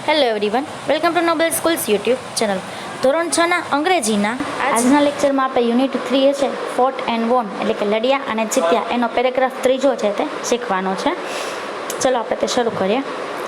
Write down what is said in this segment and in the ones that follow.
Hello everyone, welcome to Nobel schools YouTube channel. ધોરણ 6ના અંગ્રેજીના આજના લેક્ચરમાં આપણે યુનિટ 3 છે ફોટ એન્ડ વોન, એટલે કે લડ્યા અને જીત્યા, એનો પેરેગ્રાફ 3 છે તે શીખવાનો છે. ચલો આપણે તે શરૂ કરીએ.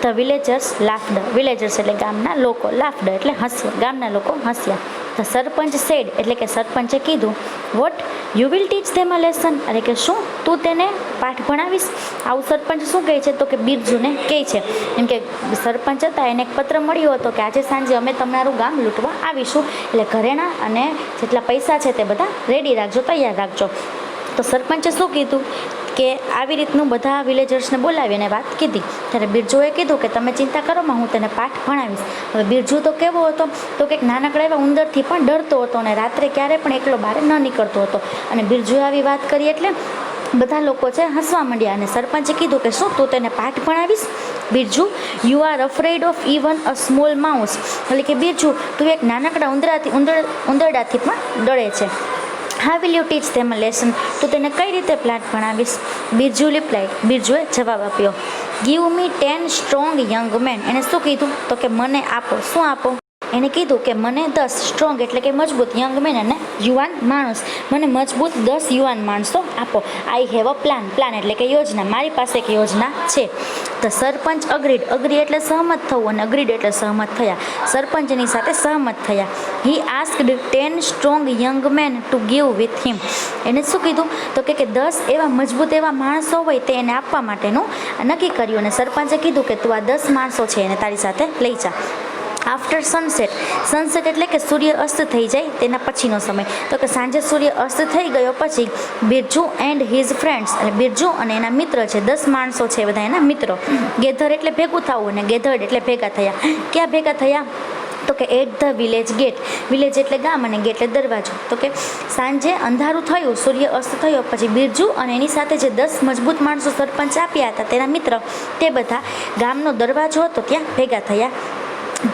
The villagers laughed. વિલેજર્સ એટલે ગામના લોકો, લાફ્ડ એટલે હસ્યા, ગામના લોકો હસ્યા. ધ સરપંચ સેડ એટલે કે સરપંચે કીધું. What, you will teach them a lesson, એટલે કે શું તું તેને પાઠ ભણાવીશ? આવું સરપંચ શું કહે છે? તો કે બિરજુને કહે છે. એમ કે સરપંચ હતા એને એક પત્ર મળ્યો હતો કે આજે સાંજે અમે તમારું ગામ લૂંટવા આવીશું, એટલે ઘરેણાં અને જેટલા પૈસા છે તે બધા રેડી રાખજો, તૈયાર રાખજો. તો સરપંચે શું કીધું કે આવી રીતનું બધા વિલેજર્સને બોલાવીને વાત કીધી. ત્યારે બિરજુએ કીધું કે તમે ચિંતા કરોમાં હું તને પાઠ ભણાવીશ. હવે બિરજુ તો કેવો હતો તો કે નાનકડા એવા ઉંદરથી પણ ડરતો હતો અને રાત્રે ક્યારે પણ એકલો બહાર ન નીકળતો હતો. અને બિરજુએ આવી વાત કરી એટલે બધા લોકો છે હસવા માંડ્યા. અને સરપંચે કીધું કે શું તું તેને પાઠ ભણાવીશ? Birju, you are afraid of even a small mouse, એટલે કે બિરજુ તું એક નાનકડા ઉંદરડાથી પણ ડરે છે. How will you teach them a lesson, તું તેને કઈ રીતે પાઠ ભણાવીશ? બિરજુ રિપ્લાઇડ, બિરજુએ જવાબ આપ્યો. Give me 10 strong young men. એને શું કીધું તો કે મને આપો. શું આપો? એને કીધું કે મને 10 સ્ટ્રોંગ એટલે કે મજબૂત, યંગ મેન અને યુવાન માણસ, મને મજબૂત 10 યુવાન માણસો આપો. I have a plan. Plan એટલે કે યોજના, મારી પાસે એક યોજના છે. તો સરપંચ અગ્રીડ. અગ્રી એટલે સહમત થવું અને અગ્રીડ એટલે સહમત થયા. સરપંચની સાથે સહમત થયા. He asked 10 strong young men to give with him. એને શું કીધું તો કે 10 એવા મજબૂત એવા માણસો હોય તે એને આપવા માટેનું નક્કી કર્યું. અને સરપંચે કીધું કે તું આ 10 માણસો છે એને તારી સાથે લઈ જા. After sunset. સનસેટ એટલે કે સૂર્ય અસ્ત થઈ જાય તેના પછીનો સમય. તો કે સાંજે સૂર્ય અસ્ત થઈ ગયો પછી બિરજુ એન્ડ હિઝ ફ્રેન્ડ્સ, એટલે બિરજુ અને એના મિત્ર છે, 10 માણસો છે બધા એના મિત્રો. ગેધર એટલે ભેગું થવું અને ગેધર્ડ એટલે ભેગા થયા. ક્યાં ભેગા થયા? તો કે at the village gate. Village એટલે ગામ અને ગેટ એટલે દરવાજો. તો કે સાંજે અંધારું થયું, સૂર્ય અસ્ત થયો પછી બિરજુ અને એની સાથે જે 10 મજબૂત માણસો સરપંચ આપ્યા હતા તેના મિત્ર, તે બધા ગામનો દરવાજો હતો ત્યાં ભેગા થયા.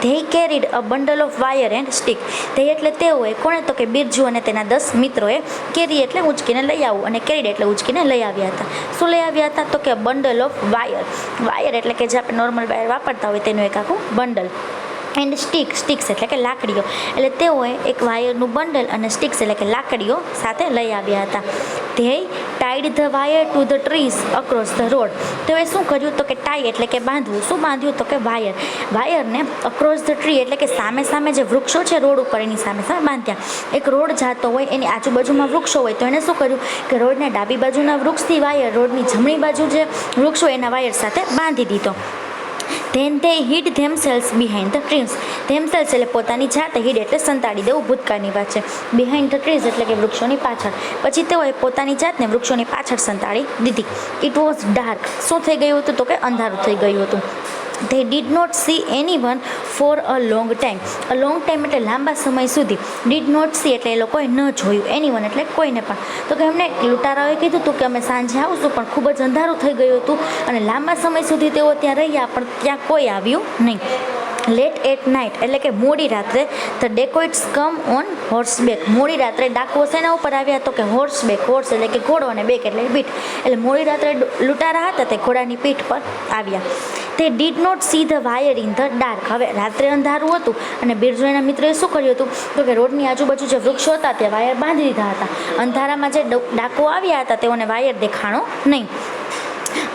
They carried a bundle of wire and stick. They એટલે તેઓએ, કોણે? તો કે બિરજુ અને તેના 10 મિત્રોએ. કેરી એટલે ઉંચકીને લઈ આવવું અને કેરીડ એટલે ઉંચકીને લઈ આવ્યા હતા. શું લઈ આવ્યા હતા? તો કે બંડલ ઓફ વાયર. વાયર એટલે કે જે આપણે નોર્મલ વાયર વાપરતા હોય તેનું એક આખું બંડલ. એન્ડ સ્ટિક્સ એટલે કે લાકડીઓ, એટલે તેઓએ એક વાયરનું બંડલ અને સ્ટિક્સ એટલે કે લાકડીઓ સાથે લઈ આવ્યા હતા. They tied the wire to the trees across the road. તેઓએ શું કર્યું તો કે ટાઈ એટલે કે બાંધવું. શું બાંધ્યું તો કે વાયર. વાયરને અક્રોસ ધ ટ્રી એટલે કે સામે સામે જે વૃક્ષો છે રોડ ઉપર એની સામે સામે બાંધ્યા. એક રોડ જાતો હોય એની આજુબાજુમાં વૃક્ષો હોય તો એને શું કર્યું કે રોડને ડાબી બાજુના વૃક્ષથી વાયર, રોડની જમણી બાજુ જે વૃક્ષો એના વાયર સાથે બાંધી દીધો. Then they hid themselves behind the trees. themselves એટલે પોતાની જાતે, હિડ એટલે સંતાડી દેવું, ભૂતકાળની વાત છે. behind the trees એટલે કે વૃક્ષોની પાછળ. પછી તેઓએ પોતાની જાતને વૃક્ષોની પાછળ સંતાડી દીધી. It was dark. શું થઈ ગયું હતું તો કે અંધારું થઈ ગયું હતું. They did not see anyone for a long time. A long time એટલે લાંબા સમય સુધી. Did not see એટલે એ લોકોએ ન જોયું. anyone એટલે કોઈને પણ. તો કે એમને લૂંટારાઓએ કીધું હતું કે અમે સાંજે આવશું, પણ ખૂબ જ અંધારું થઈ ગયું હતું અને લાંબા સમય સુધી તેઓ ત્યાં રહ્યા પણ ત્યાં કોઈ આવ્યું નહીં. લેટ એટ નાઇટ એટલે કે મોડી રાત્રે. The dacoits come on horseback. મોડી રાત્રે ડાકુઓ શેના ઉપર આવ્યા તો કે હોર્સબેક. હોર્સ એટલે કે ઘોડો અને બેક એટલે પીઠ. એટલે મોડી રાત્રે લૂંટારા હતા તે ઘોડાની પીઠ પર આવ્યા. They did not see the wire in the dark. હવે રાત્રે અંધારું હતું અને બિરજુ એના મિત્રોએ શું કર્યું હતું તો કે રોડની આજુબાજુ જે વૃક્ષો હતા તે વાયર બાંધી દીધા હતા. અંધારામાં જે ડાકુઓ આવ્યા હતા તેઓને વાયર દેખાણો નહીં.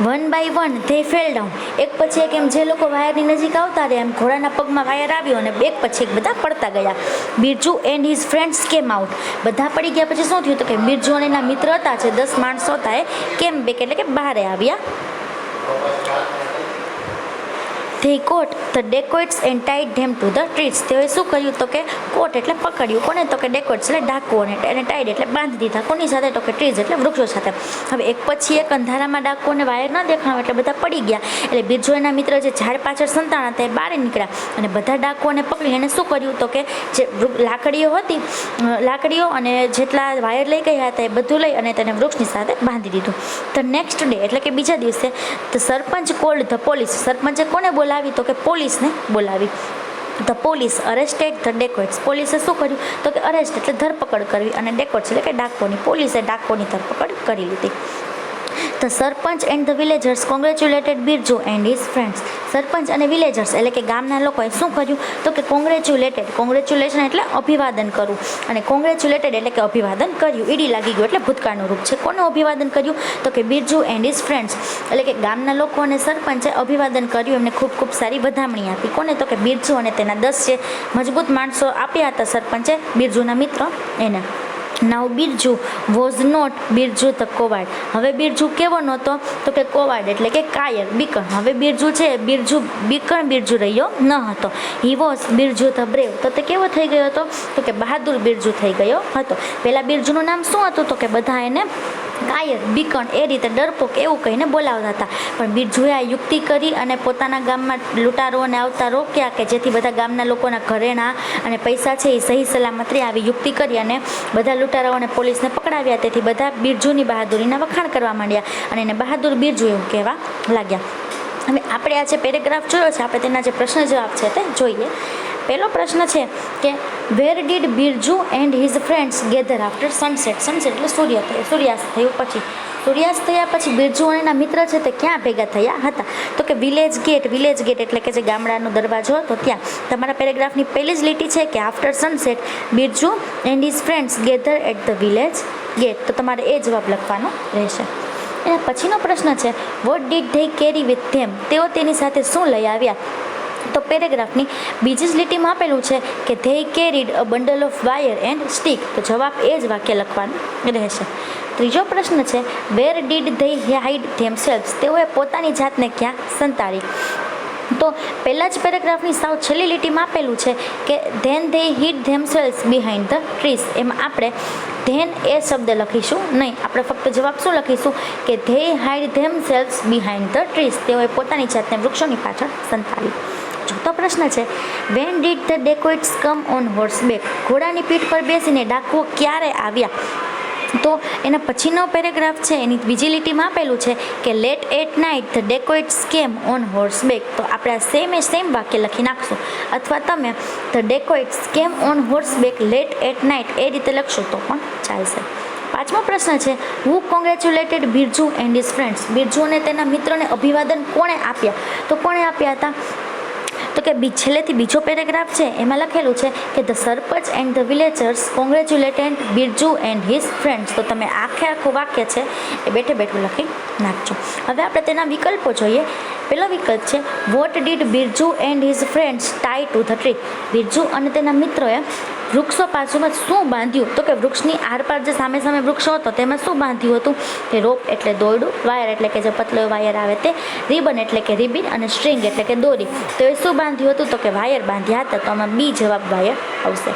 One by one they fell down. એક પછી એક એમ જે લોકો વાયરની નજીક આવતા રહ્યા એમ ઘોડાના પગમાં વાયર આવ્યો અને એક પછી એક બધા પડતા ગયા. Birju and his friends came out. બધા પડી ગયા પછી શું થયું તો કે બિરજુ અને એના મિત્ર હતા જે 10 માણસો હતા એ કેમ બેક એટલે કે બહારે આવ્યા. They caught the dacoits and tied them to the trees. તેઓએ શું કર્યું તો કે કોટ એટલે પકડ્યું. કોને? તો કે ડેકોઇટ્સ એટલે ડાકુઓને, અને ટાઈડ એટલે બાંધી દીધા. કોની સાથે? તો કે ટ્રીઝ એટલે વૃક્ષો સાથે. હવે એક પછી એક અંધારામાં ડાકુઓને વાયર ન દેખાણો એટલે બધા પડી ગયા. એટલે બિરજુ એના મિત્ર જે ઝાડ પાછળ સંતાણા તે બહાર નીકળ્યા અને બધા ડાકુઓને પકડી એને શું કર્યું તો કે જે લાકડીઓ હતી, લાકડીઓ અને જેટલા વાયર લઈ ગયા હતા એ બધું લઈ અને તેને વૃક્ષની સાથે બાંધી દીધું. ધ નેક્સ્ટ ડે એટલે કે બીજા દિવસે the sarpanch called the police. સરપંચે કોને બોલાવી તો કે પોલીસને બોલાવી. The police arrested the dacoits. પોલીસે શું કર્યું તો કે અરેસ્ટ એટલે ધરપકડ કરવી અને ડેકોઇટ્સ એટલે કે ડાકોની. પોલીસે ડાકોની ધરપકડ કરી લીધી. The sarpanch and the villagers congratulated Birju and his friends. સરપંચ અને વિલેજર્સ એટલે કે ગામના લોકોએ શું કર્યું તો કે કોંગ્રેચ્યુલેશન એટલે અભિવાદન કરવું, અને કોંગ્રેચ્યુલેટેડ એટલે કે અભિવાદન કર્યું. ઈડી લાગી ગયું એટલે ભૂતકાળનું રૂપ છે. કોનું અભિવાદન કર્યું તો કે બિરજુ એન્ડ હિઝ ફ્રેન્ડ્સ એટલે કે ગામના લોકો અને સરપંચે અભિવાદન કર્યું, એમને ખૂબ ખૂબ સારી વધામણી આપી. કોને તો કે બિરજુ અને તેના 10 જે મજબૂત માણસો આપ્યા હતા સરપંચે બિરજુના મિત્રો એને. Now Birju was not Birju the coward. હવે બિરજુ કેવો નહોતો તો કે કોવાડ એટલે કે કાયર, બીકણ. હવે બિરજુ છે બીકણ બિરજુ રહ્યો ન હતો. He was Birju the brave. તો તે કેવો થઈ ગયો હતો તો કે બહાદુર બિરજુ થઈ ગયો હતો. પહેલા બિરજુનું નામ શું હતું તો કે બધા એને કાયર, બીકણ એ રીતે ડરપોક એવું કહીને બોલાવતા હતા. પણ બિરજુએ આ યુક્તિ કરી અને પોતાના ગામમાં લૂંટારોને આવતા રોક્યા કે જેથી બધા ગામના લોકોના ઘરેણા અને પૈસા છે એ સહી સલામત રહે. આવી યુક્તિ કરી અને બધા લૂંટારાઓને પોલીસને પકડાવ્યા. તેથી બધા બિરજુની બહાદુરીના વખાણ કરવા માંડ્યા અને એને બહાદુર બિરજુ એવું કહેવા લાગ્યા. હવે આપણે આ જે પેરેગ્રાફ જોયો છે આપણે તેના જે પ્રશ્ન જવાબ છે તે જોઈએ. પહેલો પ્રશ્ન છે કે where did Birju and his friends gather after sunset. Sunset એટલે સૂર્યાસ્ત થયું પછી. સૂર્યાસ્ત થયા પછી બિરજુ અને એના મિત્ર છે તે ક્યાં ભેગા થયા હતા તો કે વિલેજ ગેટ એટલે કે જે ગામડાનો દરવાજો હતો ત્યાં. તમારા પેરેગ્રાફની પહેલી જ લીટી છે કે after sunset Birju and his friends gather at the village gate. તો તમારે એ જવાબ લખવાનો રહેશે. એના પછીનો પ્રશ્ન છે what did they carry with them. તેઓ તેની સાથે શું લઈ આવ્યા. તો પેરેગ્રાફની બીજી જ લીટીમાં આપેલું છે કે they carried a bundle of wire and stick. તો જવાબ એ જ વાક્ય લખવાનું રહેશે. ત્રીજો પ્રશ્ન છે where did they hide themselves. તેઓએ પોતાની જાતને ક્યાં સંતાડી. તો પહેલાં જ પેરેગ્રાફની સાવ છેલ્લી લીટીમાં આપેલું છે કે then they hid themselves behind the trees. એમાં આપણે ધેન એ શબ્દ લખીશું નહીં, આપણે ફક્ત જવાબ શું લખીશું કે they hide themselves behind the trees. તેઓએ પોતાની જાતને વૃક્ષોની પાછળ સંતાડી. ચોથો પ્રશ્ન છે when did the dacoits come on horseback. ઘોડાની પીઠ પર બેસીને ડાકુઓ ક્યારે આવ્યા. તો એના પછીનો પેરેગ્રાફ છે એની બીજી લીટીમાં આપેલું છે કે late at night the dacoits came on horseback. તો આપણે આ સેમ વાક્ય લખી નાખશું, અથવા તમે the dacoits came on horseback late at night એ રીતે લખશો તો પણ ચાલશે. પાંચમો પ્રશ્ન છે who congratulated Birju and his friends. Birju અને તેના મિત્રોને અભિવાદન કોણે આપ્યા. તો કોણે આપ્યા હતા તો કે છેલ્લેથી બીજો પેરેગ્રાફ છે એમાં લખેલું છે કે the sarpanch and the villagers congratulated Birju and his friends. તો તમે આખું વાક્ય છે એ બેઠું લખી નાખજો. હવે આપણે તેના વિકલ્પો જોઈએ. પહેલો વિકલ્પ છે what did Birju and his friends tie to the tree. Birju અને તેના મિત્રોએ વૃક્ષો પાછુમાં શું બાંધ્યું તો કે વૃક્ષની આરપાર જે સામે વૃક્ષો હતો તેમાં શું બાંધ્યું હતું કે રોપ એટલે દોરડું, વાયર એટલે કે જે પતલો વાયર આવે તે, રિબન એટલે કે રિબિન અને સ્ટ્રિંગ એટલે કે દોરી. તો એ શું બાંધ્યું હતું તો કે વાયર બાંધ્યા હતા. તો આમાં બી જવાબ વાયર આવશે.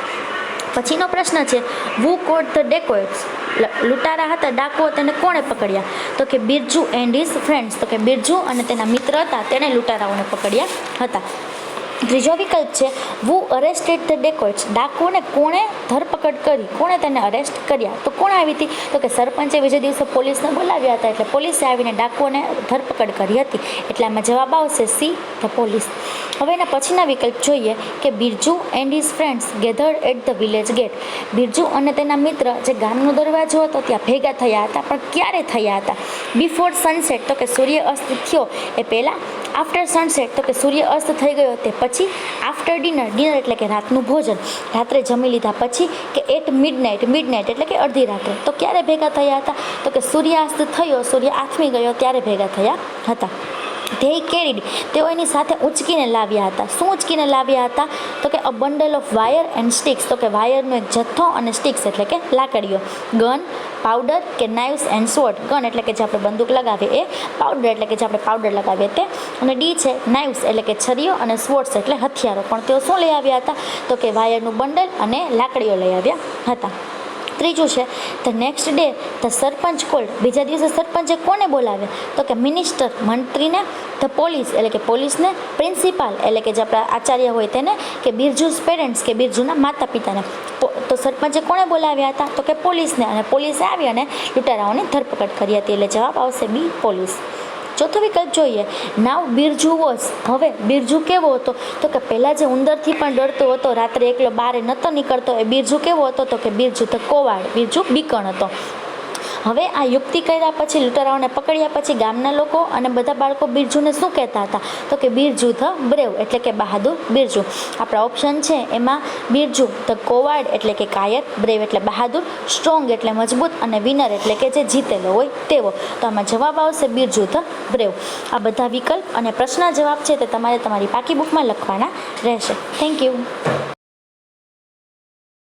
પછીનો પ્રશ્ન છે વુ કોટ ધ ડેકોઇટ્સ. લૂંટારા હતા ડાકુઓ તેને કોણે પકડ્યા તો કે બિરજુ એન્ડ હિઝ ફ્રેન્ડ્સ. તો કે બિરજુ અને તેના મિત્ર હતા તેણે લૂંટારાઓને પકડ્યા હતા. ત્રીજો વિકલ્પ છે વુ અરેસ્ટેડ ધ ડેકોઇટ્સ. ડાકુઓને કોણે ધરપકડ કરી, કોણે તેને અરેસ્ટ કર્યા. તો કોણ આવી હતી તો કે સરપંચે બીજે દિવસે પોલીસને બોલાવ્યા હતા એટલે પોલીસે આવીને ડાકુઓને ધરપકડ કરી હતી. એટલે આમાં જવાબ આવશે સી ધ પોલીસ. હવે એના પછીના વિકલ્પ જોઈએ કે Birju and his friends gathered at the village gate. Birju અને તેના મિત્ર જે ગામનો દરવાજો હતો ત્યાં ભેગા થયા હતા, પણ ક્યારે થયા હતા. બિફોર સનસેટ તો કે સૂર્ય અસ્ત થયો એ પહેલાં, આફ્ટર સનસેટ તો કે સૂર્ય અસ્ત થઈ ગયો તે પછી, આફ્ટર ડિનર એટલે કે રાતનું ભોજન, રાત્રે જમી લીધા પછી, કે એટ મિડનાઇટ એટલે કે અડધી રાત્રે. તો ક્યારે ભેગા થયા હતા તો કે સૂર્યાસ્ત થયો, સૂર્ય આથમી ગયો ત્યારે ભેગા થયા હતા. ધે કેરીડ તેઓ એની સાથે ઉંચકીને લાવ્યા હતા. શું ઉંચકીને લાવ્યા હતા તો કે a bundle of wire and sticks. તો કે વાયરનો એક જથ્થો અને સ્ટિક્સ એટલે કે લાકડીઓ. ગન, પાવડર કે નાઇવ્સ એન્ડ સ્વોર્ડ. ગન એટલે કે જે આપણે બંદૂક લગાવીએ એ, પાવડર એટલે કે જે આપણે પાવડર લગાવીએ તે, અને ડી છે નાઇવ્સ એટલે કે છરીઓ, અને સ્વોર્ડ્સ એટલે હથિયારો. પણ તેઓ શું લઈ આવ્યા હતા તો કે વાયરનું બંડલ અને લાકડીઓ લઈ આવ્યા હતા. ત્રીજું છે the next day the sarpanch cold. બીજા દિવસે સરપંચે કોને બોલાવ્યા તો કે મિનિસ્ટર મંત્રીને, ધ પોલીસ એટલે કે પોલીસને, પ્રિન્સિપાલ એટલે કે જે આપણા આચાર્ય હોય તેને, કે બિરજુસ પેરેન્ટ્સ કે બિરજુના માતા પિતાને. તો સરપંચે કોણે બોલાવ્યા હતા તો કે પોલીસને, અને પોલીસે આવી અને લૂંટારાઓની ધરપકડ કરી હતી. એટલે જવાબ આવશે બી પોલીસ. ચોથો વિકલ્પ જોઈએ નાવ બિરજુ વોઝ. હવે બિરજુ કેવો હતો તો કે પહેલાં જે ઉંદરથી પણ ડરતો હતો, રાત્રે એકલો બહાર નહોતો નીકળતો, એ બિરજુ કેવો હતો તો કે બિરજુ ધ કોવાડ, બિરજુ બીકણ હતો. હવે આ યુક્તિ કર્યા પછી લૂંટારાઓને પકડ્યા પછી ગામના લોકો અને બધા બાળકો બિરજુને શું કહેતા હતા? તો કે બિરજુ ધ બ્રેવ એટલે કે બહાદુર બિરજુ. આપણા ઓપ્શન છે એમાં બિરજુ ધ કોવાર્ડ એટલે કે કાયર, બ્રેવ એટલે બહાદુર, સ્ટ્રોંગ એટલે મજબૂત અને વિનર એટલે કે જે જીતેલો હોય તેવો. તો આમાં જવાબ આવશે બિરજુ ધ બ્રેવ. આ બધા વિકલ્પ અને પ્રશ્નના જવાબ છે તે તમારે તમારી પાકી બુકમાં લખવાના રહેશે. Thank you.